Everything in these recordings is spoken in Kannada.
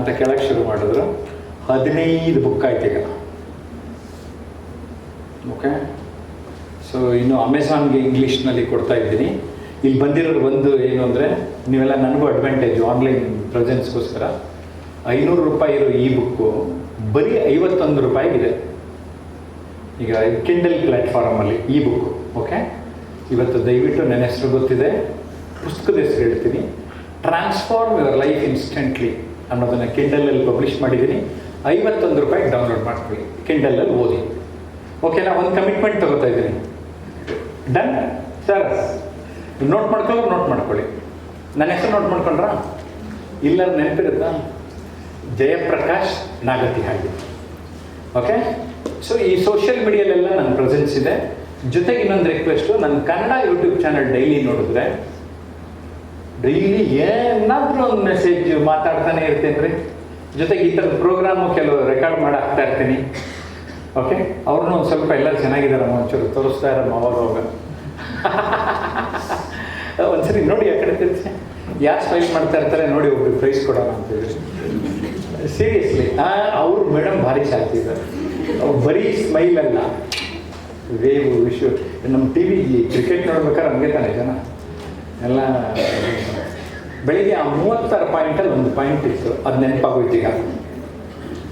ಅಂತ ಕೇಳಕ್ಕೆ ಶುರು ಮಾಡಿದ್ರು. 15 ಬುಕ್ ಆಯ್ತು ಈಗ. ಓಕೆ, ಸೊ ಇನ್ನು ಅಮೆಝಾನ್ಗೆ ಇಂಗ್ಲೀಷ್ನಲ್ಲಿ ಕೊಡ್ತಾ ಇದ್ದೀನಿ. ಇಲ್ಲಿ ಬಂದಿರೋದು ಒಂದು ಏನು ಅಂದರೆ, ನೀವೆಲ್ಲ ನನಗೂ ಅಡ್ವಾಂಟೇಜು ಆನ್ಲೈನ್ ಪ್ರೆಸೆನ್ಸ್ಗೋಸ್ಕರ. 500 ರೂಪಾಯಿ ಇರೋ ಈ ಬುಕ್ಕು ಬರೀ 51 ರೂಪಾಯಿಗಿದೆ ಈಗ ಕಿಂಡಲ್ ಪ್ಲ್ಯಾಟ್ಫಾರ್ಮಲ್ಲಿ ಈ ಬುಕ್ಕು. ಓಕೆ, ಇವತ್ತು ದಯವಿಟ್ಟು ನನ್ನ ಹೆಸರು ಗೊತ್ತಿದೆ, ಪುಸ್ತಕದ ಹೆಸರು ಹೇಳ್ತೀನಿ. ಟ್ರಾನ್ಸ್ಫಾರ್ಮ್ ಯುವರ್ ಲೈಫ್ ಇನ್ಸ್ಟೆಂಟ್ಲಿ ಅನ್ನೋದನ್ನು ಕಿಂಡಲಲ್ಲಿ ಪಬ್ಲಿಷ್ ಮಾಡಿದ್ದೀನಿ. 51 ರೂಪಾಯಿಗೆ ಡೌನ್ಲೋಡ್ ಮಾಡ್ಕೊಳ್ಳಿ, ಕಿಂಡಲಲ್ಲಿ ಓದಿ. ಓಕೆನಾ? ಒಂದು ಕಮಿಟ್ಮೆಂಟ್ ತಗೋತಾ ಇದ್ದೀನಿ. Done sir? ನೋಟ್ ಮಾಡ್ಕೊಳ್ಳಿ. ನನ್ನ ಹೆಸರು ನೋಟ್ ಮಾಡ್ಕೊಂಡ್ರಾ? ಇಲ್ಲ ನೆನಪಿರುತ್ತಾ? ಜಯಪ್ರಕಾಶ್ ನಾಗತಿ ಹಾಗೆ. ಓಕೆ, ಸೊ ಈ ಸೋಷಿಯಲ್ ಮೀಡಿಯಲ್ಲೆಲ್ಲ ನನ್ನ ಪ್ರೆಸೆನ್ಸ್ ಇದೆ. ಜೊತೆಗೆ ಇನ್ನೊಂದು ರಿಕ್ವೆಸ್ಟು, ನನ್ನ ಕನ್ನಡ ಯೂಟ್ಯೂಬ್ ಚಾನಲ್ ಡೈಲಿ ನೋಡಿದ್ರೆ ಡೈಲಿ ಏನಾದರೂ ಒಂದು ಮೆಸೇಜ್ ಮಾತಾಡ್ತಾನೆ ಇರ್ತೇನೆ ರೀ. ಜೊತೆಗೆ ಈ ಥರದ ಪ್ರೋಗ್ರಾಮು ಕೆಲವು ರೆಕಾರ್ಡ್ ಮಾಡಿ ಹಾಕ್ತಾ ಇರ್ತೀನಿ. ಓಕೆ, ಅವ್ರನ್ನೂ ಒಂದು ಸ್ವಲ್ಪ ಎಲ್ಲರೂ ಚೆನ್ನಾಗಿದ್ದಾರಮ್ಮ, ಒಂಚೂರು ತೋರಿಸ್ತಾ ಇರಮ್ಮ ಅವಾಗ ಒಂದ್ಸರಿ ನೋಡಿ ಆ ಕಡೆ ತಿರ್ಸಿ, ಯಾರು ಸ್ಮೈಲ್ ಮಾಡ್ತಾ ಇರ್ತಾರೆ ನೋಡಿ, ಒಬ್ರಿಗೆ ಪ್ರೈಸ್ ಕೊಡೋಣ ಅಂತೇಳಿ. ಸೀರಿಯಸ್ಲಿ ಅವರು ಮೇಡಮ್ ಭಾರಿ ಶಾಂತಿದ್ದಾರೆ. ಅವ್ರು ಬರೀ ಸ್ಮೈಲ್ ಅಲ್ಲ, ವೇವು ವಿಶ್ವ. ನಮ್ಮ ಟಿ ವಿ ಕ್ರಿಕೆಟ್ ನೋಡ್ಬೇಕಾದ್ರೆ ಹಂಗೆ ತಾನೆ ಜನ ಎಲ್ಲ. ಬೆಳಿಗ್ಗೆ ಆ 36 ಪಾಯಿಂಟಲ್ಲಿ ಒಂದು ಪಾಯಿಂಟ್ ಇತ್ತು, ಅದು ನೆನಪಾಗೋಯ್ತು ಈಗ.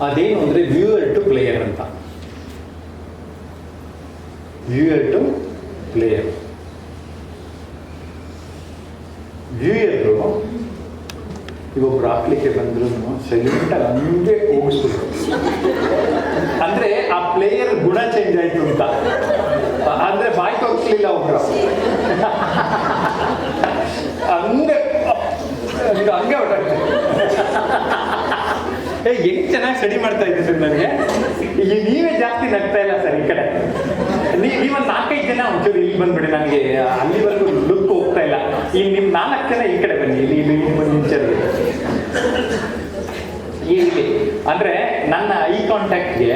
ಅದೇನು ಅಂದರೆ ವ್ಯೂಯರ್ ಟು ಪ್ಲೇಯರ್ ಅಂತ. ವ್ಯೂಯರ್ ಟು ಪ್ಲೇಯರ್. ವ್ಯೂಯರು ಇವೊಬ್ರು ಹಾಕ್ಲಿಕ್ಕೆ ಬಂದ್ರು ಸೈಲೆಂಟಾಗಿ ಹಂಗೆ ಹೋಗಿಸ್ಬಿಟ್ರು. ಅಂದರೆ ಆ ಪ್ಲೇಯರ್ ಗುಣ ಚೇಂಜ್ ಆಯಿತು ಅಂತ. ಅಂದರೆ ಬಾಯಿ ತೋರಿಸ್ಲಿಲ್ಲ ಒಬ್ರು, ಹಂಗೆ ಹಂಗೆ ಹೊರಟಾಗ್ತದೆ. ಹೆಂಗೆ ಚೆನ್ನಾಗಿ ಸ್ಟಡಿ ಮಾಡ್ತಾ ಇದ್ದೀರಿ ನನಗೆ. ಈಗ ನೀವೇ ಜಾಸ್ತಿ ನಗ್ತಾ ಇಲ್ಲ ಸರ್ ಈ ಕಡೆ. ನೀವೊಂದು 4-5 ಜನ ಒಂಚೂರು ಇಲ್ಲಿ ಬಂದ್ಬಿಡಿ, ನನಗೆ ಅಲ್ಲಿವರೆಗೂ ಲುಕ್ ಹೋಗ್ತಾ ಇಲ್ಲ. ಈಗ ನಿಮ್ಮ 4 ಜನ ಈ ಕಡೆ ಬನ್ನಿ, ಇಲ್ಲಿ ನಿಂಚರಿಗೆ ಇಲ್ಲಿ. ಅಂದರೆ ನನ್ನ ಐ ಕಾಂಟ್ಯಾಕ್ಟ್ಗೆ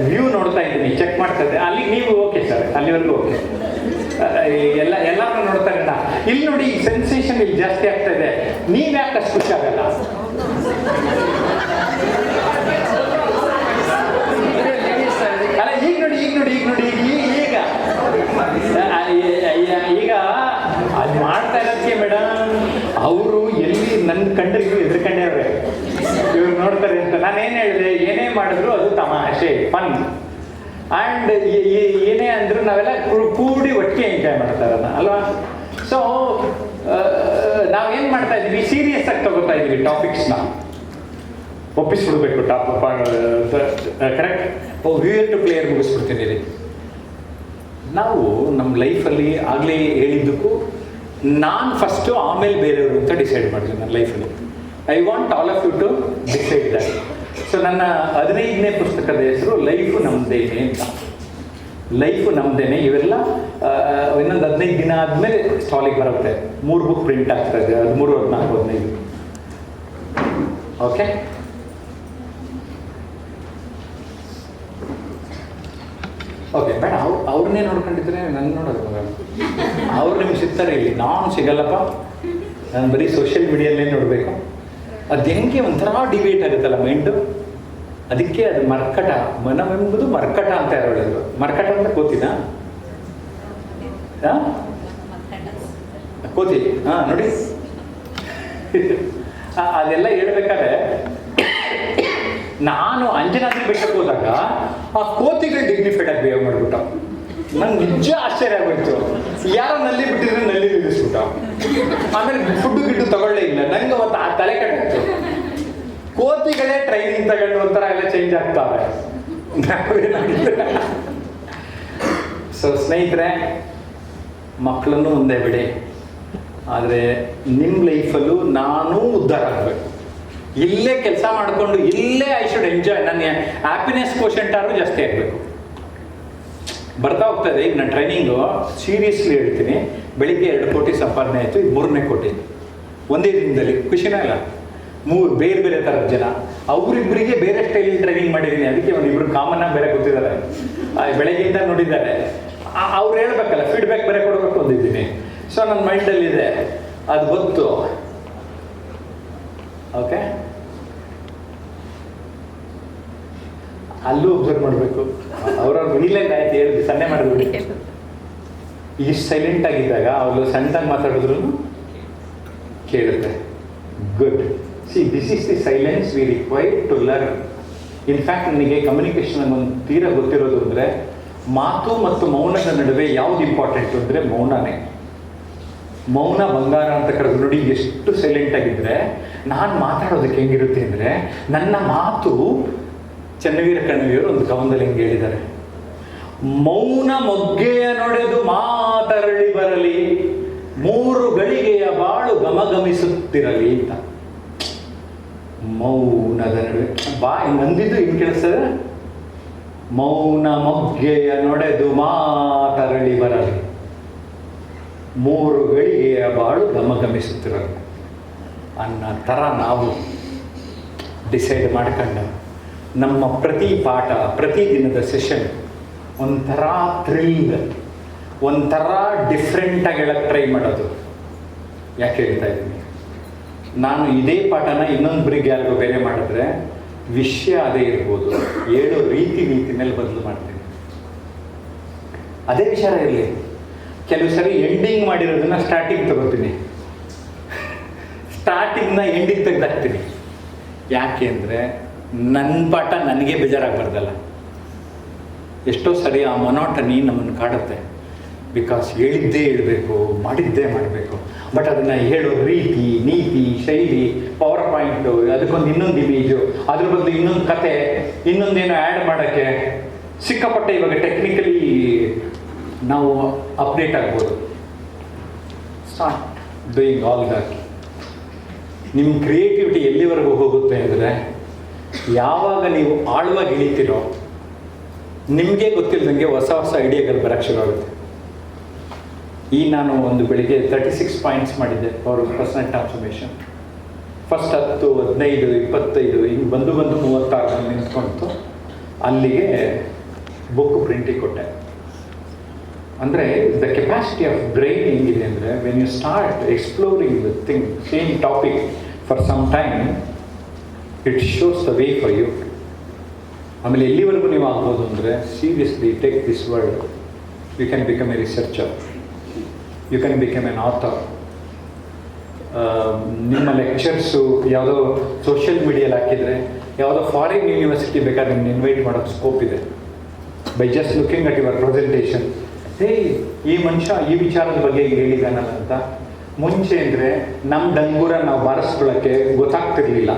ವ್ಯೂ ನೋಡ್ತಾ ಇದ್ದೀನಿ, ಚೆಕ್ ಮಾಡ್ತಾ ಇದ್ದೆ. ಅಲ್ಲಿ ನೀವು ಓಕೆ ಸರ್, ಅಲ್ಲಿವರೆಗೂ ಓಕೆ. ಎಲ್ಲರೂ ನೋಡ್ತಾ ಇರೋಣ. ಇಲ್ಲಿ ನೋಡಿ, ಈ ಸೆನ್ಸೇಷನ್ ಇಲ್ಲಿ ಜಾಸ್ತಿ ಆಗ್ತಾ ಇದೆ. ನೀವು ಯಾಕೆ ಅಷ್ಟು ಖುಷಿ ಆಗಲ್ಲ? ಅಲ್ಲ ಈಗ ನೋಡಿ ಈಗ ಅದು ಮಾಡ್ತಾ ಇರೋದಕ್ಕೆ ಮೇಡಮ್ ಅವರು ಎಲ್ಲಿ ನನ್ನ ಕಂಡ್ರಿಗೂ ಎದುರ್ಕೊಂಡವ್ರೆ, ಇವ್ರು ನೋಡ್ತಾರೆ ಅಂತ. ನಾನೇನು ಹೇಳಿದೆ, ಏನೇ ಮಾಡಿದ್ರು ಅದು ತಮಾಷೆ, ಫನ್. ಆ್ಯಂಡ್ ಏನೇ ಅಂದರೂ ನಾವೆಲ್ಲ ಕೂಡಿ ಒಟ್ಟಿಗೆ ಎಂಜಾಯ್ ಮಾಡ್ತಾ ಇರೋಣ ಅಲ್ವಾ? ಸೊ ನಾವೇನು ಮಾಡ್ತಾ ಇದ್ವಿ, ಸೀರಿಯಸ್ ಆಗಿ ತಗೋತಾ ಇದ್ವಿ ಟಾಪಿಕ್ಸ್ನ. ಒಪ್ಪಿಸ್ಬಿಡ್ಬೇಕು ಕರೆಕ್ಟ್. ವ್ಯೂಯರ್ ಟು ಪ್ಲೇಯರ್ ಮುಗಿಸ್ಬಿಡ್ತೀನಿ ರೀ. ನಾವು ನಮ್ಮ ಲೈಫಲ್ಲಿ ಆಗಲೇ ಹೇಳಿದ್ದಕ್ಕೂ ನಾನು ಫಸ್ಟು ಆಮೇಲೆ ಬೇರೆಯವರು ಅಂತ ಡಿಸೈಡ್ ಮಾಡಿದೆ ನನ್ನ ಲೈಫಲ್ಲಿ. I want all of you to decide that. So ನನ್ನ 15ನೇ ಪುಸ್ತಕದ ಹೆಸರು ಲೈಫು ನಮ್ಮದೇನೆ ಅಂತ. ಲೈಫು ನಮ್ಮದೇನೆ. ಇವೆಲ್ಲ ಇನ್ನೊಂದು 15 ದಿನ ಆದಮೇಲೆ ಸ್ಟಾಲಿಗೆ ಬರುತ್ತೆ. 3 ಬುಕ್ ಪ್ರಿಂಟ್ ಆಗ್ತಾ ಇದೆ, 13, 14, 15. ಓಕೆ, ಓಕೆ ಬೇಡ, ಅವ್ರನ್ನೇ ನೋಡ್ಕೊಂಡಿದ್ರೆ ನನ್ನ ನೋಡೋದು. ಅವ್ರು ನಿಮ್ಗೆ ಸಿಗ್ತಾರೆ, ಇಲ್ಲಿ ನಾನು ಸಿಗಲ್ಲಪ್ಪ. ನಾನು ಬರೀ ಸೋಷಿಯಲ್ ಮೀಡಿಯಲ್ಲೇ ನೋಡಬೇಕು. ಅದು ಹೆಂಗೆ ಒಂಥರ ಡಿಬೇಟ್ ಆಗುತ್ತಲ್ಲ ಮೈಂಡು. ಅದಕ್ಕೆ ಅದು ಮರ್ಕಟ, ಮನವೆಂಬುದು ಮರ್ಕಟ ಅಂತ ಯಾರು ಹೇಳಿದ್ರು. ಮರ್ಕಟ ಅಂತ ಕೋತಿನ ಕೋತಿ. ನೋಡಿ ಅದೆಲ್ಲ ಹೇಳ್ಬೇಕಾದ್ರೆ ನಾನು ಅಂಜನಾದ್ರಿ ಬೆಟ್ಟಕ್ಕೆ ಹೋದಾಗ ಆ ಕೋತಿಗಳು ಡಿಗ್ನಿಫೈಡ್ ಆಗಿ ಬಿಹೇವ್ ಮಾಡ್ಬಿಟ್ಟ. ನಂಗೆ ನಿಜ ಆಶ್ಚರ್ಯ ಆಗೋಯ್ತು. ಯಾರೋ ನಲ್ಲಿ ಬಿಟ್ಟಿದ್ರೆ ನಲ್ಲಿ ನಿಲ್ಲಿಸ್ಬಿಟ್ಟ. ಆಮೇಲೆ ಗಿಡ್ಡು ತಗೊಳ್ಳೇ ಇಲ್ಲ. ನಂಗೆ ಅವತ್ತು ಆ ತಲೆ ಕಟ್ಟಿತ್ತು. ಕೋತಿಗಳೇ ಟ್ರೈನಿಂಗ್ ತಗೊಂಡು ಒಂಥರ ಎಲ್ಲ ಚೇಂಜ್ ಆಗ್ತಾವೆ. ಸೊ ಸ್ನೇಹಿತರೆ, ಮಕ್ಕಳನ್ನು ಒಂದೇ ಬಿಡಿ, ಆದರೆ ನಿಮ್ಮ ಲೈಫಲ್ಲೂ ನಾನೂ ಉದ್ಧಾರ ಆಗಬೇಕು. ಇಲ್ಲೇ ಕೆಲಸ ಮಾಡಿಕೊಂಡು ಇಲ್ಲೇ ಐ ಶುಡ್ ಎಂಜಾಯ್. ನನ್ನ ಹ್ಯಾಪಿನೆಸ್ ಕೋಶೆಂಟ್ ಆದ್ರೂ ಜಾಸ್ತಿ ಆಗಬೇಕು. ಬರ್ತಾ ಹೋಗ್ತದೆ. ಈಗ ನಾನು ಟ್ರೈನಿಂಗು ಸೀರಿಯಸ್ಲಿ ಹೇಳ್ತೀನಿ, ಬೆಳಿಗ್ಗೆ 2 ಕೋಟಿ ಸಂಪಾದನೆ ಆಯಿತು, ಇದು 3ನೇ ಕೋಟಿ ಒಂದೇ ದಿನದಲ್ಲಿ. ಖುಷಿನೇ ಇಲ್ಲ. 3 ಬೇರೆ ಬೇರೆ ಥರದ ಜನ, ಅವರಿಬ್ಬರಿಗೆ ಬೇರೆ ಸ್ಟೈಲ್ ಟ್ರೈನಿಂಗ್ ಮಾಡಿದ್ದೀನಿ. ಅದಕ್ಕೆ ಒಂದಿಬ್ರು ಕಾಮನ್ನಾಗಿ ಬೇರೆ ಗೊತ್ತಿದ್ದಾರೆ, ಬೆಳಗ್ಗೆಯಿಂದ ನೋಡಿದ್ದಾರೆ. ಅವ್ರು ಹೇಳ್ಬೇಕಲ್ಲ, ಫೀಡ್ಬ್ಯಾಕ್ ಬೇರೆ ಕೊಡಬೇಕು ಅಂದಿದ್ದೀನಿ. ಸೊ ನನ್ನ ಮೈಂಡಲ್ಲಿದೆ, ಅದು ಗೊತ್ತು. ಓಕೆ, ಅಲ್ಲೂ ಒಬ್ಸರ್ವ್ ಮಾಡಬೇಕು. ಅವ್ರವ್ರ ಮನೇಲಿಂದ ಆಯ್ತು ಹೇಳಿದ್ದು ಸನ್ನೆ ಮಾಡಿದ್ಬಿಡಿ. ಇಷ್ಟು ಸೈಲೆಂಟ್ ಆಗಿದ್ದಾಗ ಅವರು ಸಣ್ಣದಾಗಿ ಮಾತಾಡಿದ್ರು ಕೇಳುತ್ತೆ. Good. See this is the silence we required to learn. In fact ನನಗೆ ಕಮ್ಯುನಿಕೇಷನ್ ಒಂದು ತೀರಾ ಗೊತ್ತಿರೋದು ಅಂದರೆ ಮಾತು ಮತ್ತು ಮೌನದ ನಡುವೆ ಯಾವ್ದು ಇಂಪಾರ್ಟೆಂಟ್ ಅಂದರೆ ಮೌನನೇ. ಮೌನ ಬಂಗಾರ ಅಂತ ಕರೆದು ನೋಡಿ. ಎಷ್ಟು ಸೈಲೆಂಟ್ ಆಗಿದ್ರೆ ನಾನು ಮಾತಾಡೋದಕ್ಕೆ ಹೆಂಗಿರುತ್ತೆ ಅಂದರೆ, ನನ್ನ ಮಾತು ಚನ್ನವೀರ ಕಣವಿಯವರು ಒಂದು ಕವನದಲ್ಲಿ ಹೆಂಗೆ ಹೇಳಿದ್ದಾರೆ, ಮೌನ ಮೊಗ್ಗೆಯ ನೊಡೆದು ಮಾತರಳಿ ಬರಲಿ, 3 ಗಳಿಗೆಯ ಬಾಳು ಗಮಗಮಿಸುತ್ತಿರಲಿ ಅಂತ. ಮೌನದ ನಡುವೆ ಬಾ ನಂದಿದ್ದು ಹಿಂಗೆ ಕೇಳಿಸ್ತದೆ, ಮೌನ ಮೊಗ್ಗೆಯ ನೊಡೆದು ಮಾತರಳಿ ಬರಲಿ, 3 ಗಳಿಗೆಯ ಬಾಳು ಗಮಗಮಿಸುತ್ತಿರಲಿ ಅನ್ನೋ ಥರ ನಾವು ಡಿಸೈಡ್ ಮಾಡ್ಕೊಂಡು ನಮ್ಮ ಪ್ರತಿ ಪಾಠ, ಪ್ರತಿ ದಿನದ ಸೆಷನ್ ಒಂಥರ ಥ್ರಿಲ್, ಒಂಥರ ಡಿಫ್ರೆಂಟಾಗಿ ಹೇಳಕ್ಕೆ ಟ್ರೈ ಮಾಡೋದು. ಯಾಕೆ ಹೇಳ್ತಾ ಇದ್ದೀನಿ, ನಾನು ಇದೇ ಪಾಠನ ಇನ್ನೊಂದು ಯಾರಿಗೂ ಬೇರೆ ಮಾಡಿದ್ರೆ ವಿಷಯ ಅದೇ ಇರ್ಬೋದು, ಹೇಳೋ ರೀತಿನಲ್ಲಿ ಬದಲು ಮಾಡ್ತೀನಿ. ಅದೇ ವಿಚಾರ ಇರಲಿ. ಕೆಲವು ಸರಿ ಎಂಡಿಂಗ್ ಮಾಡಿರೋದನ್ನ ಸ್ಟಾರ್ಟಿಂಗ್ ತಗೋತೀನಿ, ಸ್ಟಾರ್ಟಿಂಗ್ನ ಎಂಡಿಂಗ್ ತೆಗೆದಾಕ್ತೀನಿ. ಯಾಕೆ ಅಂದರೆ ನನ್ನ ಪಾಠ ನನಗೆ ಬೇಜಾರಾಗಬಾರ್ದಲ್ಲ. ಎಷ್ಟೋ ಸರಿ ಆ ಮೊನೋಟನಿ ನಮ್ಮನ್ನು ಕಾಡುತ್ತೆ. ಬಿಕಾಸ್ ಹೇಳಿದ್ದೇ ಹೇಳಬೇಕು, ಮಾಡಿದ್ದೇ ಮಾಡಬೇಕು. ಬಟ್ ಅದನ್ನು ಹೇಳೋ ರೀತಿ, ನೀತಿ, ಶೈಲಿ, ಪವರ್ ಪಾಯಿಂಟು, ಅದಕ್ಕೊಂದು ಇನ್ನೊಂದು ಇಮೇಜು, ಅದ್ರ ಬದಲು ಇನ್ನೊಂದು ಕತೆ, ಇನ್ನೊಂದೇನೋ ಆ್ಯಡ್ ಮಾಡೋಕ್ಕೆ ಸಿಕ್ಕಾಪಟ್ಟೆ ಇವಾಗ ಟೆಕ್ನಿಕಲಿ ನಾವು ಅಪ್ಡೇಟ್ ಆಗ್ಬೋದು. Start doing all that. ನಿಮ್ಮ ಕ್ರಿಯೇಟಿವಿಟಿ ಎಲ್ಲಿವರೆಗೂ ಹೋಗುತ್ತೆ ಅಂದರೆ, ಯಾವಾಗ ನೀವು ಆಳವಾಗಿ ಇಳಿತೀರೋ ನಿಮಗೆ ಗೊತ್ತಿಲ್ಲದಂಗೆ ಹೊಸ ಹೊಸ ಐಡಿಯಾಗಳು ಬರೋಕ್ಕೆ ಶುರು ಆಗುತ್ತೆ. ನಾನು ಒಂದು ಬೆಳಿಗ್ಗೆ 36 ಪಾಯಿಂಟ್ಸ್ ಮಾಡಿದ್ದೆ ಫಾರ್ ಪರ್ಸನಲ್ ಟ್ರಾನ್ಸ್ಫಾರ್ಮೇಷನ್. ಫಸ್ಟ್ 10, 15, 25 ಹಿಂಗೆ ಬಂದು 36 ನಿಂತ್ಕೊಳ್ತು. ಅಲ್ಲಿಗೆ ಬುಕ್ ಪ್ರಿಂಟಿಗೆ ಕೊಟ್ಟೆ. ಅಂದರೆ ದ ಕೆಪಾಸಿಟಿ ಆಫ್ ಬ್ರೈನ್ ಹೆಂಗಿದೆ ಅಂದರೆ, when you start exploring the thing, same topic for some time, it shows the way for you. ಆಮೇಲೆ ಎಲ್ಲಿವರೆಗೂ ನೀವು ಆಗ್ಬೋದು ಅಂದರೆ, seriously take this word, you can become a researcher, you can become an author. ನಿಮ್ಮ ಲೆಕ್ಚರ್ಸು ಯಾವುದೋ ಸೋಷಿಯಲ್ ಮೀಡಿಯಲ್ಲಿ ಹಾಕಿದರೆ, ಯಾವುದೋ ಫಾರಿನ್ ಯೂನಿವರ್ಸಿಟಿ ಬೇಕಾದ್ರೆ ನಿಮ್ಗೆ ಇನ್ವೈಟ್ ಮಾಡೋಕ್ಕೆ ಸ್ಕೋಪ್ ಇದೆ. By just looking at your presentation, ಈ ಮನುಷ್ಯ ಈ ವಿಚಾರದ ಬಗ್ಗೆ ಹೇಳಿದಾನಲ್ಲ ಅಂತ. ಮುಂಚೆ ಅಂದರೆ ನಮ್ಮ ಡಂಗೂರ ನಾವು ಬಾರಿಸ್ಕೊಳ್ಳೋಕ್ಕೆ ಗೊತ್ತಾಗ್ತಿರ್ಲಿಲ್ಲ.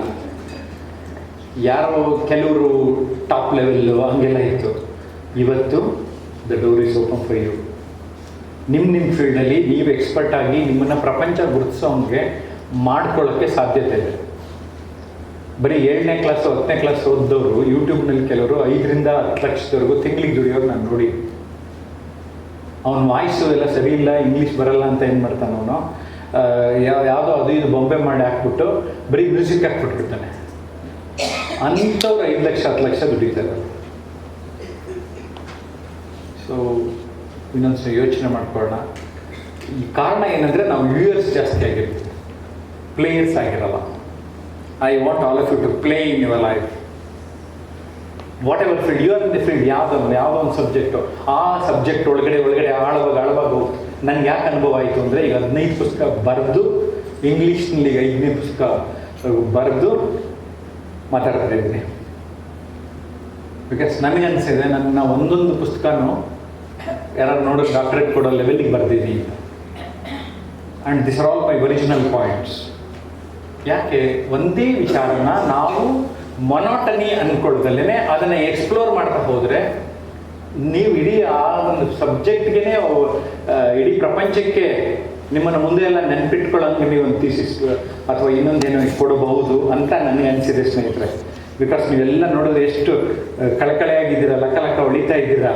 ಯಾರೋ ಕೆಲವರು ಟಾಪ್ ಲೆವೆಲ್ಲು ಹಂಗೆಲ್ಲ ಇತ್ತು. ಇವತ್ತು the door is open for you. ನಿಮ್ಮ ಫೀಲ್ಡಲ್ಲಿ ನೀವು ಎಕ್ಸ್ಪರ್ಟ್ ಆಗಿ ನಿಮ್ಮನ್ನು ಪ್ರಪಂಚ ಗುರುತಿಸೋಂಗೆ ಮಾಡ್ಕೊಳ್ಳೋಕ್ಕೆ ಸಾಧ್ಯತೆ ಇದೆ. ಬರೀ 7ನೇ ಕ್ಲಾಸು 10ನೇ ಕ್ಲಾಸ್ ಓದಿದವರು ಯೂಟ್ಯೂಬ್ನಲ್ಲಿ ಕೆಲವರು 5ರಿಂದ 10 ಲಕ್ಷದವರೆಗೂ ತಿಂಗಳಿಗೆ ದುಡಿಯೋರು ನಾನು ನೋಡಿ. ಅವನ ವಾಯ್ಸು ಎಲ್ಲ ಸರಿ ಇಲ್ಲ, ಇಂಗ್ಲೀಷ್ ಬರಲ್ಲ ಅಂತ ಏನು ಮಾಡ್ತಾನೆ ಅವನು, ಯಾವುದೋ ಅದು ಇದು ಬೊಂಬೆ ಮಾಡಿ ಹಾಕ್ಬಿಟ್ಟು ಬರೀ ಮ್ಯೂಸಿಕ್ ಹಾಕ್ಬಿಟ್ಬಿಡ್ತಾನೆ. ಅಂಥವ್ರು 5 ಲಕ್ಷ 10 ಲಕ್ಷ ದುಡಿತಾರೆ. ಸೊ ಇನ್ನೊಂದು ಯೋಚನೆ ಮಾಡ್ಕೊಳ್ಳೋಣ. ಈ ಕಾರಣ ಏನಂದರೆ, ನಾವು ವ್ಯೂಯರ್ಸ್ ಜಾಸ್ತಿ ಆಗಿರ್ತೀವಿ, ಪ್ಲೇಯರ್ಸ್ ಆಗಿರಲ್ಲ. I want all of you to play in your life. Whatever field you are in the field, ಯಾವುದೋ ಒಂದು ಸಬ್ಜೆಕ್ಟು, ಆ ಸಬ್ಜೆಕ್ಟ್ ಒಳಗಡೆ ಆಳವಾಗಿ ನನಗೆ ಯಾಕೆ ಅನುಭವ ಆಯಿತು ಅಂದರೆ, ಈಗ 15 ಪುಸ್ತಕ ಬರೆದು, ಇಂಗ್ಲೀಷ್ನಲ್ಲಿ 5ನೇ ಪುಸ್ತಕ ಬರೆದು ಮಾತಾಡ್ತಾ ಇದ್ದೀನಿ. ಬಿಕಾಸ್ ನನಗೆ ಅನಿಸಿದೆ, ನನ್ನ ಒಂದೊಂದು ಪುಸ್ತಕನೂ ಯಾರು ನೋಡೋ ಡಾಕ್ಟರೇಟ್ ಕೊಡೋ ಲೆವೆಲಿಗೆ ಬರ್ದಿದ್ದೀನಿ ಅಂತ. And this are all my original points. ಯಾಕೆ ಒಂದೇ ವಿಚಾರನ ನಾವು ಮೊನೋಟನಿ ಅಂದ್ಕೊಳ್ದಲ್ಲೇ ಅದನ್ನು ಎಕ್ಸ್ಪ್ಲೋರ್ ಮಾಡ್ತಾ ಹೋದರೆ, ನೀವು ಇಡೀ ಆ ಒಂದು ಸಬ್ಜೆಕ್ಟ್ಗೆ ಇಡೀ ಪ್ರಪಂಚಕ್ಕೆ ನಿಮ್ಮನ್ನು ಮುಂದೆ ಎಲ್ಲ ನೆನಪಿಟ್ಕೊಳ್ಳೋಂಗೆ ನೀವು ಒಂದು ಥೀಸಿಸ್ ಅಥವಾ ಇನ್ನೊಂದೇನೋ ಕೊಡಬಹುದು ಅಂತ ನನಗೆ ಅನಿಸಿದೆ ಸ್ನೇಹಿತರೆ. ಬಿಕಾಸ್ ನೀವೆಲ್ಲ ನೋಡಿದ್ರೆ ಎಷ್ಟು ಕಳಕಳೆಯಾಗಿದ್ದೀರಾ, ಲಕ್ಕ ಹೊಳಿತಾ ಇದ್ದೀರಾ.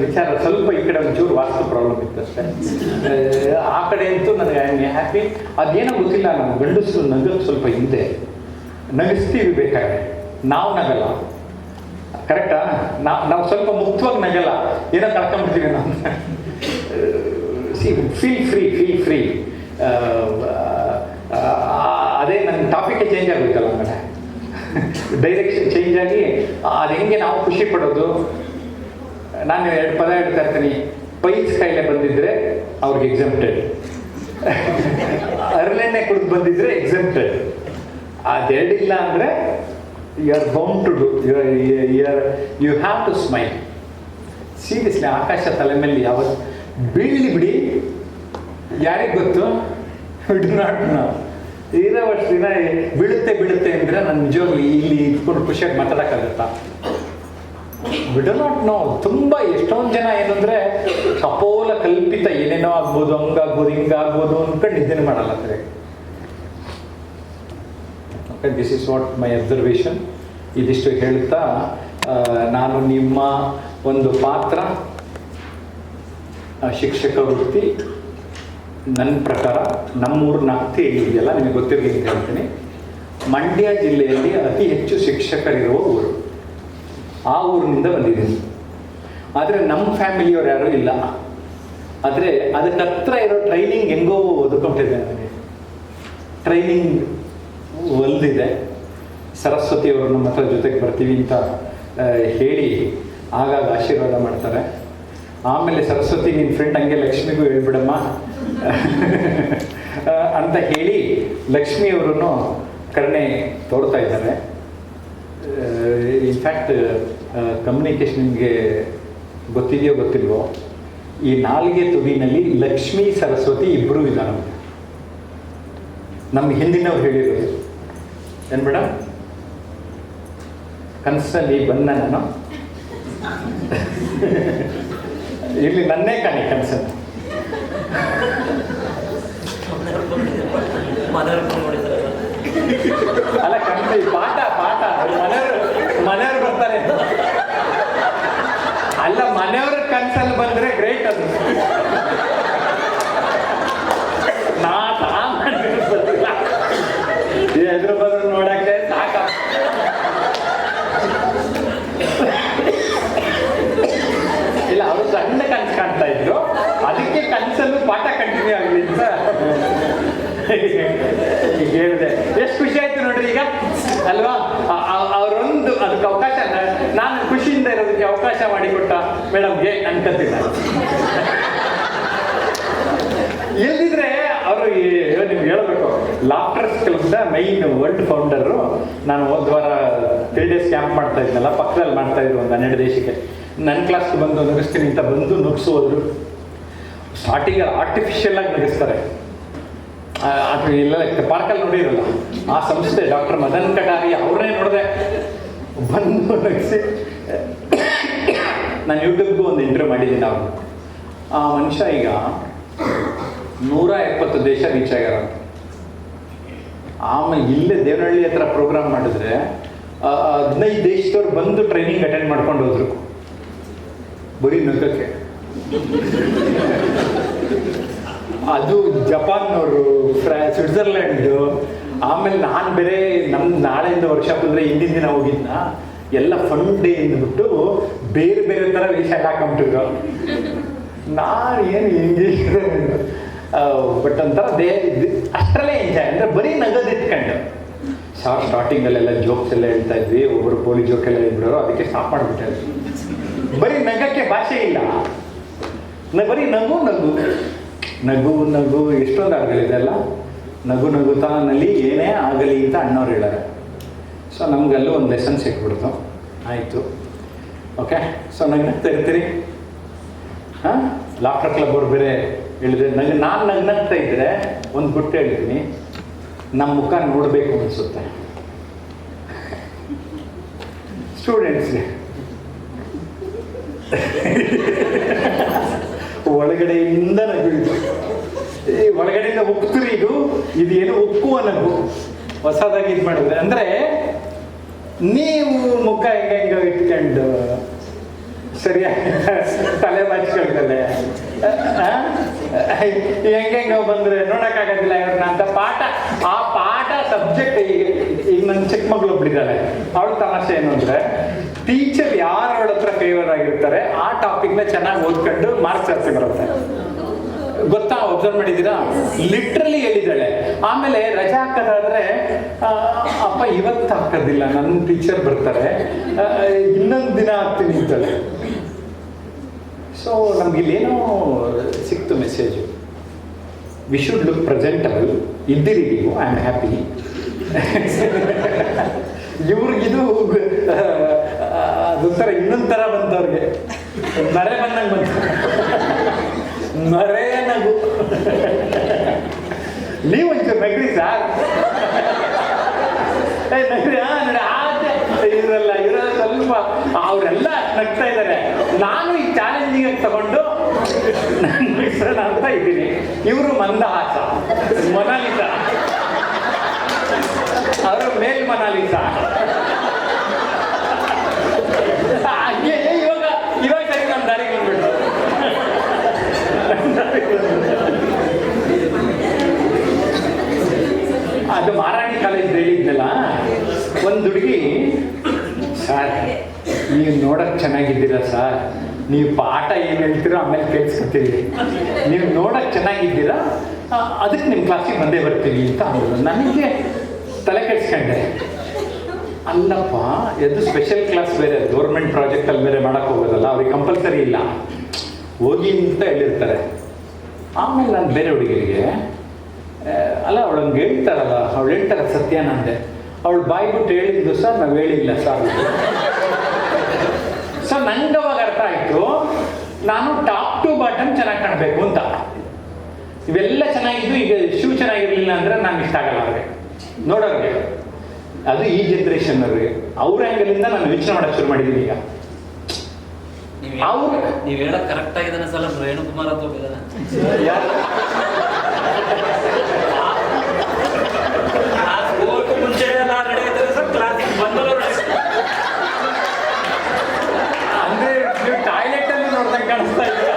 ವಿಚಾರ ಸ್ವಲ್ಪ ಈ ಕಡೆ ಒಂಚೂರು ವಾಸ್ತು ಪ್ರಾಬ್ಲಮ್ ಇತ್ತು ಅಷ್ಟೇ. ಆ ಕಡೆ ಅಂತೂ ನನಗೆ ಐ ಆಮ್ ಹ್ಯಾಪಿ. ಅದೇನೋ ಗೊತ್ತಿಲ್ಲ, ನಾವು ಗಂಡಸರು ನಗೋದು ಸ್ವಲ್ಪ ಹಿಂದೆ ನಗಿಸ್ತೀವಿ, ಬೇಕಾದ್ರೆ ನಾವು ನಗಲ್ಲ. ಕರೆಕ್ಟಾ? ನಾವು ಸ್ವಲ್ಪ ಮುಕ್ತವಾಗಿ ನಗಲ್ಲ, ಏನೋ ಕಳ್ಕೊಂಡ್ಬಿಡ್ತೀವಿ ನಾವು. Feel free. ಅದೇ ನನ್ನ ಟಾಪಿಕ್ ಚೇಂಜ್ ಆಗುತ್ತಲ್ಲ ಅಂದರೆ ಡೈರೆಕ್ಷನ್ ಚೇಂಜ್ ಆಗಿ ಅದು ಹೆಂಗೆ ನಾವು ಖುಷಿ ಪಡೋದು. ನಾನು 2 ಪದ ಹೇಳ್ತಾ ಇರ್ತೀನಿ. ಪೈಲ್ಸ್ ಕಾಯಿಲೆ ಬಂದಿದ್ರೆ ಅವ್ರಿಗೆ ಎಕ್ಸೆಂಪ್ಟೆಡ್, ಅರಳೆಣ್ಣೆ ಕುಡಿದು ಬಂದಿದ್ರೆ ಎಕ್ಸೆಂಪ್ಟೆಡ್. ಅದೆರಡಿಲ್ಲ ಅಂದರೆ you are bound to do, you have to smile. Seriously, ಆಕಾಶ ತಲೆ ಮೇಲೆ ಯಾವತ್ತು ಬೀಳಲಿ ಬಿಡಿ, ಯಾರಿಗೆ ಗೊತ್ತು, ಡು ನಾಟ್ ನೋ. ಇರೋ ವರ್ಷ ದಿನ ಬೀಳುತ್ತೆ ಅಂದರೆ ನಾನು ನಿಜವಾಗ್ಲಿ ಇಲ್ಲಿ ಇದ್ಕೊಂಡು ಖುಷಿಯಾಗಿ ಮಾತಾಡೋಕ್ಕಾಗತ್ತಾ? We do not know. ತುಂಬ ಎಷ್ಟೊಂದು ಜನ ಏನಂದರೆ ಕಪೋಲ ಕಲ್ಪಿತ ಏನೇನೋ ಆಗ್ಬೋದು, ಹಂಗಾಗ್ಬೋದು, ಹಿಂಗಾಗ್ಬೋದು ಅಂದ್ಕೊಂಡು ನಿದ್ದೆನೇ ಮಾಡಲ್ಲ ಸರಿ. Okay, this is what my observation. ಇದಿಷ್ಟು ಹೇಳ್ತಾ ನಾನು ನಿಮ್ಮ ಒಂದು ಪಾತ್ರ ಶಿಕ್ಷಕ ವೃತ್ತಿ ನನ್ನ ಪ್ರಕಾರ ನಮ್ಮೂರು ನಾಕ್ತಿ ಇದೆಯಲ್ಲ, ನಿಮಗೆ ಗೊತ್ತಿರಲಿ ಅಂತ ಹೇಳ್ತೀನಿ. ಮಂಡ್ಯ ಜಿಲ್ಲೆಯಲ್ಲಿ ಅತಿ ಹೆಚ್ಚು ಶಿಕ್ಷಕರಿರುವ ಊರು. ಆ ಊರಿನಿಂದ ಬಂದಿದ್ದೀನಿ. ಆದರೆ ನಮ್ಮ ಫ್ಯಾಮಿಲಿಯವ್ರು ಯಾರೂ ಇಲ್ಲ. ಆದರೆ ಅದಕ್ಕೆ ಹತ್ರ ಇರೋ ಟ್ರೈನಿಂಗ್ ಹೆಂಗೋ ಓದ್ಕೊಂಡಿದ್ದೆ. ನನಗೆ ಟ್ರೈನಿಂಗ್ ಒಲ್ದಿದೆ. ಸರಸ್ವತಿಯವರು ನಮ್ಮ ಹತ್ರ ಜೊತೆಗೆ ಬರ್ತೀವಿ ಅಂತ ಹೇಳಿ ಆಗಾಗ ಆಶೀರ್ವಾದ ಮಾಡ್ತಾರೆ. ಆಮೇಲೆ ಸರಸ್ವತಿ ನಿನ್ನ ಫ್ರೆಂಡ್ ಹಂಗೆ ಲಕ್ಷ್ಮಿಗೂ ಹೇಳ್ಬಿಡಮ್ಮ ಅಂತ ಹೇಳಿ ಲಕ್ಷ್ಮಿಯವರು ಕರುಣೆ ತೋರ್ತಾ ಇದ್ದಾರೆ. ಇನ್ಫ್ಯಾಕ್ಟ್ ಕಮ್ಯುನಿಕೇಷನ್ ನಿಮಗೆ ಗೊತ್ತಿದೆಯೋ ಗೊತ್ತಿಲ್ವೋ, ಈ ನಾಲ್ಗೆ ತುದಿನಲ್ಲಿ ಲಕ್ಷ್ಮೀ ಸರಸ್ವತಿ ಇಬ್ಬರು ಇದ್ದಾರೆ. ನಮ್ಮ ಹಿಂದಿನವ್ರು ಹೇಳಿರೋದು ಏನು ಮೇಡಮ್, ಕನಸಲ್ಲಿ ಬಂದ ನಾನು ಇಲ್ಲಿ ನನ್ನೇ ಕಾಣಿ ಕನಸನ್ನು. ಅಲ್ಲ ಕನಸು ಪಾಠ ಮನೆಯವ್ರು ಬರ್ತಾರೆ. ಅಲ್ಲ, ಮನೆಯವ್ರ ಕನಸಲ್ಲಿ ಬಂದ್ರೆ ಗ್ರೇಟ್. ಅದು ಎದುರು ಬಂದ್ರು ನೋಡಕ್ಕೆ ಸಾಕ. ಇಲ್ಲ, ಅವರು ಸಣ್ಣ ಕನಸು ಕಾಣ್ತಾ ಇದ್ರು, ಅದಕ್ಕೆ ಕನಸಲ್ಲೂ ಪಾಠ ಕಂಟಿನ್ಯೂ ಆಗಲಿ ಅಂತ ಈಗ ಹೇಳಿದೆ. ಎಷ್ಟು ಖುಷಿ ಆಯ್ತು ನೋಡ್ರಿ ಈಗ ಅಲ್ವಾ. ಅವರೊಂದು ಅದಕ್ಕೆ ಅವಕಾಶ, ನಾನು ಖುಷಿಯಿಂದ ಇರೋದಕ್ಕೆ ಅವಕಾಶ ಮಾಡಿಕೊಟ್ಟ ಮೇಡಮ್ಗೆ ಅನ್ಕತ್ತೀನಿ ನಾನು. ಎಲ್ಲಿದ್ರೆ ಅವರು ನಿಮ್ಗೆ ಹೇಳ್ಬೇಕು, ಲಾಫ್ಟರ್ಸ್ ಕ್ಲಬ್ದ ಮೈನ್ ವರ್ಲ್ಡ್ ಫೌಂಡರು. ನಾನು ಹೋದ್ವಾರ 3 days ಕ್ಯಾಂಪ್ ಮಾಡ್ತಾ ಇದ್ನಲ್ಲ, ಪಕ್ಕದಲ್ಲಿ ಮಾಡ್ತಾ ಇದ್ರು ಒಂದು 12 ದೇಶಕ್ಕೆ. ನನ್ನ ಕ್ಲಾಸ್ಗೆ ಬಂದು ನಗಿಸ್ತೀನಿ ಅಂತ ಬಂದು ನುಗ್ಸೋದ್ರು. ಸ್ಟಾರ್ಟಿಂಗ್ ಆರ್ಟಿಫಿಷಿಯಲ್ ಆಗಿ ನಗಿಸ್ತಾರೆ. ಅದು ಇಲ್ಲ ಪಾರ್ಕಲ್ಲಿ ನೋಡಿರಲ್ಲ, ಆ ಸಂಸ್ಥೆ ಡಾಕ್ಟರ್ ಮದನ್ ಕಟಾರಿ ಅವ್ರನ್ನೇ ನೋಡಿದೆ ಬಂದು ನಗಿಸಿ. ನಾನು ಯೂಟ್ಯೂಬ್ಗೂ ಒಂದು ಇಂಟರ್ವ್ಯೂ ಮಾಡಿದ್ದೀನಿ. ಅವರು ಆ ಮನುಷ್ಯ ಈಗ 170 ದೇಶ ರೀಚ್ ಆಗ್ಯಾರ. ಆಮೇಲೆ ಇಲ್ಲೇ ದೇವನಹಳ್ಳಿ ಹತ್ರ ಪ್ರೋಗ್ರಾಮ್ ಮಾಡಿದ್ರೆ 15 ದೇಶದವ್ರು ಬಂದು ಟ್ರೈನಿಂಗ್ ಅಟೆಂಡ್ ಮಾಡ್ಕೊಂಡು ಹೋದ್ರು, ಬರೀ ನಗಕ್ಕೆ. ಅದು ಜಪಾನ್ನವರು, ಸ್ವಿಟ್ಜರ್ಲ್ಯಾಂಡು. ಆಮೇಲೆ ನಾನು ಬೇರೆ ನಾಳೆಯಿಂದ ವರ್ಕ್ಶಾಪ್ ಅಂದರೆ ಹಿಂದಿನ ದಿನ ಹೋಗಿದ್ನ, ಎಲ್ಲ ಫನ್ ಡೇ ಅಂದ್ಬಿಟ್ಟು ಬೇರೆ ಬೇರೆ ಥರ ವೇಷ ಹಾಕೊಂಬಿಟ್ಟಿದ್ರು. ನಾನು ಏನು ಹಿಂಗೆ ಬಟ್ ಒಂಥರ ಅಷ್ಟರಲ್ಲೇ ಎಂಜಾಯ್. ಅಂದರೆ ಬರೀ ನಗದಿಟ್ಕೊಂಡು ಸ್ಟಾರ್ಟಿಂಗಲ್ಲೆಲ್ಲ ಜೋಕ್ಸ್ ಎಲ್ಲ ಹೇಳ್ತಾ ಇದ್ವಿ, ಒಬ್ಬರು ಪೋಲಿ ಜೋಕ್ ಎಲ್ಲ ಹೇಳ್ಬಿಡೋರು, ಅದಕ್ಕೆ ಸ್ಟಾಪ್ ಮಾಡಿಬಿಟ್ಟೆ. ಬರೀ ನಗಕ್ಕೆ ಭಾಷೆ ಇಲ್ಲ, ಬರೀ ನಗು ನಗು ನಗು ನಗು. ಎಷ್ಟೊಂದು ಆಗಲಿದೆ ಅಲ್ಲ, ನಗು ನಗುತ್ತಾ ನಲ್ಲಿ ಏನೇ ಆಗಲಿ ಅಂತ ಅಣ್ಣವ್ರು ಹೇಳಾರೆ. ಸೊ ನಮಗಲ್ಲೂ ಒಂದು ಲೆಸನ್ ಸಿಕ್ಬಿಡ್ತು. ಆಯಿತು, ಓಕೆ. ಸೊ ನಗ್ನಗ್ತಾ ಇರ್ತೀರಿ. ಹಾಂ, ಲಾಫ್ಟರ್ ಕ್ಲಬ್ ಅವ್ರು ಬೇರೆ ಹೇಳಿದ್ರೆ ನಾನು ನಗ್ನಗ್ತಾ ಇದ್ದರೆ ಒಂದು ಗುಟ್ಟು ಹೇಳ್ತೀನಿ, ನಮ್ಮ ಮುಖ ನೋಡಬೇಕು ಅನಿಸುತ್ತೆ ಸ್ಟೂಡೆಂಟ್ಸ್ಗೆ. ಒಳಗಡೆಯಿಂದ ನಗು, ಈ ಒಳಗಡೆಯಿಂದ ಉಕ್ತಿರಿ. ಇದು ಏನು ಉಕ್ಕುವ ನಗು, ಹೊಸದಾಗಿ ಇದು ಮಾಡಿದ್ರೆ. ಅಂದರೆ ನೀವು ಮುಖ ಹೆಂಗೆ ಇಟ್ಕೊಂಡು ಸರಿಯಾಗಿ ತಲೆ ಬಾಚ್ಕೊಳ್ತದೆ, ಹೆಂಗೆ ಬಂದರೆ ನೋಡೋಕ್ಕಾಗೋದಿಲ್ಲ ಇವ್ರನ್ನ ಅಂತ ಆ ಪಾಠ ಸಬ್ಜೆಕ್ಟ್. ಈಗ ನನ್ನ ಚಿಕ್ಕ ಮಗಳು ಒಬ್ಬಳಿದ್ದಾಳೆ, ಅವಳ ತಮಾಷೆ ಏನು ಅಂದರೆ, ಟೀಚರ್ ಯಾರು ಅವಳ ಹತ್ರ ಫೇವರ್ ಆಗಿರ್ತಾರೆ ಆ ಟಾಪಿಕ್ನ ಚೆನ್ನಾಗಿ ಓದ್ಕೊಂಡು ಮಾರ್ಕ್ಸ್ ಜಾಸ್ತಿ ಬರುತ್ತೆ. ಗೊತ್ತಾ, ಅಬ್ಸರ್ವ್ ಮಾಡಿದ್ದೀರಾ? ಲಿಟ್ರಲಿ ಹೇಳಿದ್ದಾಳೆ. ಆಮೇಲೆ ರಜಾ ಹಾಕೋದಾದ್ರೆ ಅಪ್ಪ ಇವತ್ತು ಹಾಕೋದಿಲ್ಲ, ನನ್ನ ಟೀಚರ್ ಬರ್ತಾರೆ, ಇನ್ನೊಂದು ದಿನ ಹಾಕ್ತೀನಿ ಅಂತಾಳೆ. ಸೊ ನಮ್ಗಿಲ್ಲೇನೋ ಸಿಕ್ತು message. We should look presentable. ಇದ್ದೀರಿ ನೀವು, ಐ ಆಮ್ ಹ್ಯಾಪಿ. ಇವ್ರಿಗಿದು ಅದೊಂಥರ ಇನ್ನೊಂದು ಥರ ಬಂತವ್ರಿಗೆ, ನರೆ ಬಂದಂಗೆ ಬಂತು, ನರೇ ನಗು. ನೀವು ಒಂಚೂರು ನಗ್ರಿ ಸಾರ್, ನಗ್ರಿ. ಇರಲ್ಲ ಇರೋದು ಸ್ವಲ್ಪ, ಅವರೆಲ್ಲ ನಗ್ತಾ ಇದ್ದಾರೆ. ನಾನು ಈ ಚಾಲೆಂಜಿಂಗ್ ತಗೊಂಡು ನಗ್ಸೋಣ ಅಂತ ಇದ್ದೀನಿ. ಇವರು ಮಂದಹಾಸ, ಮೊನಾಲಿಸಾ, ಅವರು ಮೇಲ್ ಮೊನಾಲಿಸಾ. ಇವಾಗ ಸರಿ ನಮ್ಮ ದಾರಿಗೆ ಬಂದ್ಬಿಟ್ಟು. ಅದು ಮಾರಾಣಿ ಕಾಲೇಜ್ ಹೇಳಿದ್ನಲ್ಲ, ಒಂದು ಹುಡುಗಿ, ಸರ್ ನೀವು ನೋಡಕ್ ಚೆನ್ನಾಗಿದ್ದೀರಾ ಸರ್, ನೀವು ಪಾಠ ಏನು ಹೇಳ್ತೀರೋ ಆಮೇಲೆ ಕೇಳಿಸ್ಕೊತೀವಿ, ನೀವು ನೋಡಕ್ ಚೆನ್ನಾಗಿದ್ದೀರಾ, ಅದಕ್ಕೆ ನಿಮ್ಮ ಕ್ಲಾಸಿಗೆ ಬಂದೇ ಬರ್ತೀವಿ ಅಂತ ಅಂದರು. ನನಗೆ ತಲೆ ಕೆಡಿಸ್ಕೊಂಡೆ. ಅಲ್ಲಪ್ಪ, ಇದು ಸ್ಪೆಷಲ್ ಕ್ಲಾಸ್ ಬೇರೆ, ಗೌರ್ಮೆಂಟ್ ಪ್ರಾಜೆಕ್ಟಲ್ಲಿ ಬೇರೆ ಮಾಡೋಕ್ಕೆ ಹೋಗೋದಲ್ಲ, ಅವ್ರಿಗೆ ಕಂಪಲ್ಸರಿ ಇಲ್ಲ, ಹೋಗಿ ಅಂತ ಹೇಳಿರ್ತಾರೆ. ಆಮೇಲೆ ನಾನು ಬೇರೆ ಹುಡುಗಿರಿಗೆ, ಅಲ್ಲ ಅವಳಂಗೆ ಹೇಳ್ತಾರಲ್ಲ, ಅವಳು ಹೇಳ್ತಾರೆ ಸತ್ಯ ನಂದೆ, ಅವಳು ಬಾಯ್ಬಿಟ್ಟು ಹೇಳಿದ್ದು ಸರ್ ನಾವು ಹೇಳಿಲ್ಲ ಸರ್. ಸೊ ನಂಗೆ ಅವಾಗ ಅರ್ಥ ಆಯಿತು, ನಾನು ಟಾಪ್ ಟು ಬಾಟಮ್ ಚೆನ್ನಾಗಿ ಕಾಣಬೇಕು ಅಂತ. ಇವೆಲ್ಲ ಚೆನ್ನಾಗಿದ್ದು, ಈಗ ಶೂ ಚೆನ್ನಾಗಿರ್ಲಿಲ್ಲ ಅಂದರೆ ನಾನು ಇಷ್ಟ ಆಗಲ್ಲ ಅವ್ರಿಗೆ, ನೋಡೋರಿಗೆ. ಅದು ಈ ಜನ್ರೇಷನ್ ಅವ್ರಿಗೆ. ಅವ್ರ ಆ್ಯಂಗಲಿಂದ ನಾನು ಯೋಚನೆ ಮಾಡೋಕ್ಕೆ ಶುರು ಮಾಡಿದ್ದೀನಿ ಈಗ. ನೀವು ಹೇಳಕ್ ಕರೆಕ್ಟ್ ಆಗಿದ್ದಾನೆ ಸಲ ರೇಣುಕುಮಾರ್ ಅಂತ ಹೋಗಿದ್ದಾನೆ. ಮುಂಚೆ ಎಲ್ಲ ರೆಡಿ ಆಯ್ತಾರೆ ಸರ್, ಕ್ಲಾಸಿಗೆ ಬಂದವರು ಅಂದ್ರೆ ನೀವು ಟಾಯ್ಲೆಟ್ ಅಲ್ಲಿ ನೋಡ್ದಂಗೆ ಕಾಣಿಸ್ತಾ ಇದ್ದೀರಾ.